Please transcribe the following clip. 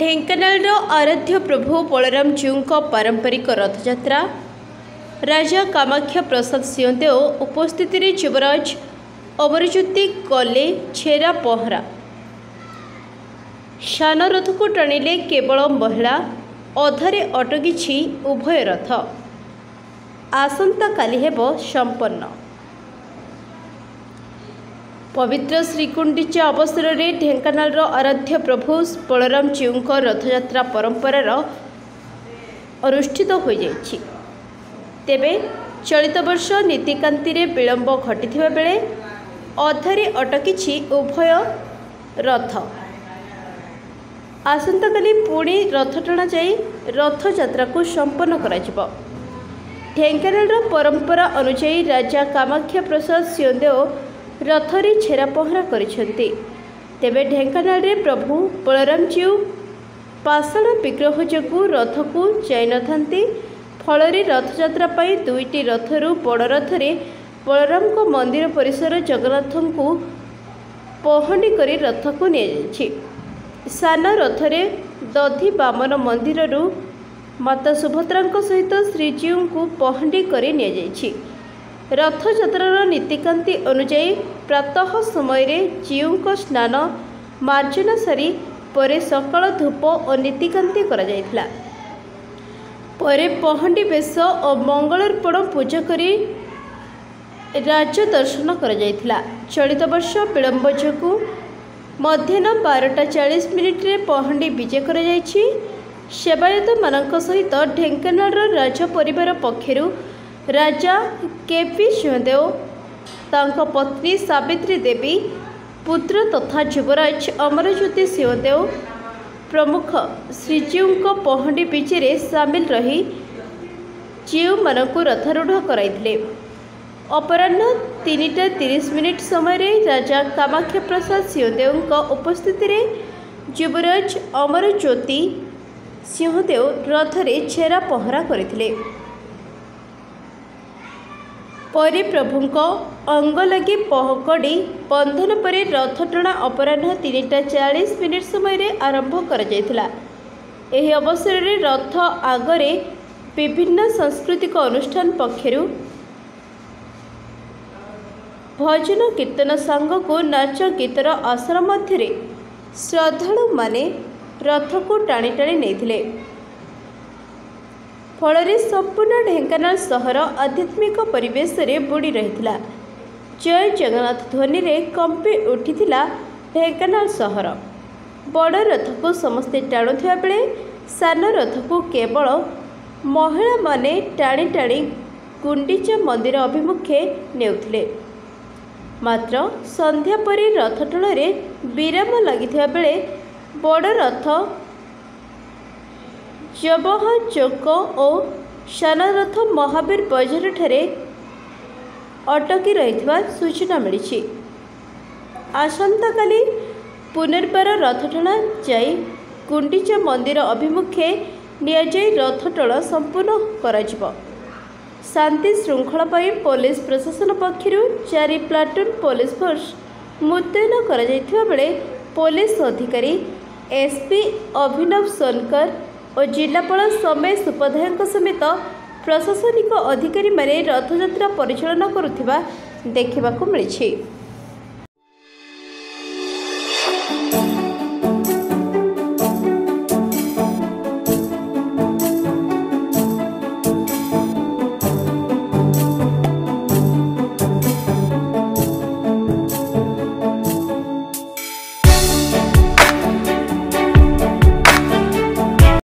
ଢେଙ୍କାନାଳର ଆରାଧ୍ୟ ପ୍ରଭୁ ବଳରାମ ଜୀଉଙ୍କ ପାରମ୍ପରିକ ରଥଯାତ୍ରା ରାଜା କାମାକ୍ଷା ପ୍ରସାଦ ସିଂହଦେଓ ଉପସ୍ଥିତିରେ ଯୁବରାଜ ଅମରଜ୍ୟୋତି କଲେ ଛେରା ପହଁରା। ସାନ ରଥକୁ ଟାଣିଲେ କେବଳ ମହିଳା, ଅଧାରେ ଅଟକିଛି ଉଭୟ ରଥ। ଆସନ୍ତାକାଲି ହେବ ସମ୍ପନ୍ନ। पवित्र श्रीगुंडीचा अवसर में ढेंकानालर आराध्य प्रभु बलराम जीउଙ୍କ रथयात्रा परंपरार अनुष्ठित हो जाइछि। तेबे चलित वर्ष नीतिकांति रे विलंब घटिथिबा बेले अधारे अटकिछि उभय रथ। आसंताकाली पुणी रथ टणा जाई रथयात्रा को संपन्न कराजिबो। ढेंकानालर परंपरा अनुसार राजा कामाख्या प्रसाद सिंहदेओ रथरे छेरा पहरा करिसेंती। तेबे ढेंकानाल रे प्रभु बलराम जीउ पाषाण विग्रह जोगु रथ को जाई नथांती। फलरे रथयात्रा पाई दुईटी रथरु बड़ रथरे बलराम को मंदिर परिसर जगन्नाथ को पहंडी करी रथ को निया जायछि। सान रथरे दधि बामन मंदिररु माता सुभद्रा सहित श्रीजीउ को पहंडी करी निया जायछि। रथयात्रार नीतिकांति अनुजाई प्रातः समय जीउଙ୍କ स्नान मार्जना सारी परे सकाळ धूप और नीतिकांति करा जायथिला। परे पहंडी बेश और मंगलार्पण पूजा करी राज्य दर्शन करा जायथिला। चलित वर्ष विलंब जोगु मध्याह्न 12:40 रे पहंडी विजय करा जायछि। सेवायत मानक सहित ढेंकानालर राज परिवार पक्षरु राजा केपी सिंहदेओ, तांको पत्नी सावित्री देवी, पुत्र तथा युवराज अमरज्योति सिंहदेओ प्रमुख श्रीजीउ पहंडी विजय सामिल रही जीउ मानकु रथारूढ़ कराइथिले। अपराह्न 3:30 समय राजा कामाख्या प्रसाद सिंहदेओ उपस्थिति रे युवराज अमरज्योति सिंहदेओ रथरे छेरा पहरा करथिले। परे प्रभुंक अंग लगी पहकड़ी बंधन पर रथ टणा अपराह्न 3:40 समय आरंभ कर जायथिला। एही अवसर में रथ आगरे विभिन्न सांस्कृतिक अनुष्ठान पक्षरु भजन कीर्तन सांग को नाच गीतर आसर मध्य श्रद्धालु माने रथ को टाणी टाणी नेथिले। फलरे संपूर्ण ढेंकानाल सहर आध्यात्मिक परिवेश रे बुड़ी रहिथिला। जय जगन्नाथ ध्वनि रे कंपी उठिथिला ढेंकानाल सहर। बड़ रथ को समस्ते टाणुथिबा बेले सान रथ को केवल महिला माने टाणी टाणी गुंडीचा मंदिर अभिमुखे नेउथिले। मात्र संध्या परे रथ टणारे विराम लागिथिबा बेले बड़ रथ जबह चौक और सान रथ महावीर बजार ठारे अटकी रही सूचना मिली। आसंताकाली पुनर्बार रथ टणा जाई गुंडीचा मंदिर अभिमुखे नियाजाई रथ टणा संपूर्ण कराजिबो। शांति श्रृंखला पाई पुलिस प्रशासन पक्षरु 4 प्लाटून पुलिस फोर्स मुतयन करा जायथिबा बेले पुलिस अधिकारी एसपी अभिनव सोनकर और जिलापाल समेश उपाध्याय समेत प्रशासनिक अधिकारी माने रथयात्रा परिचालन करुथिबा देखिबाकु मिलिछि।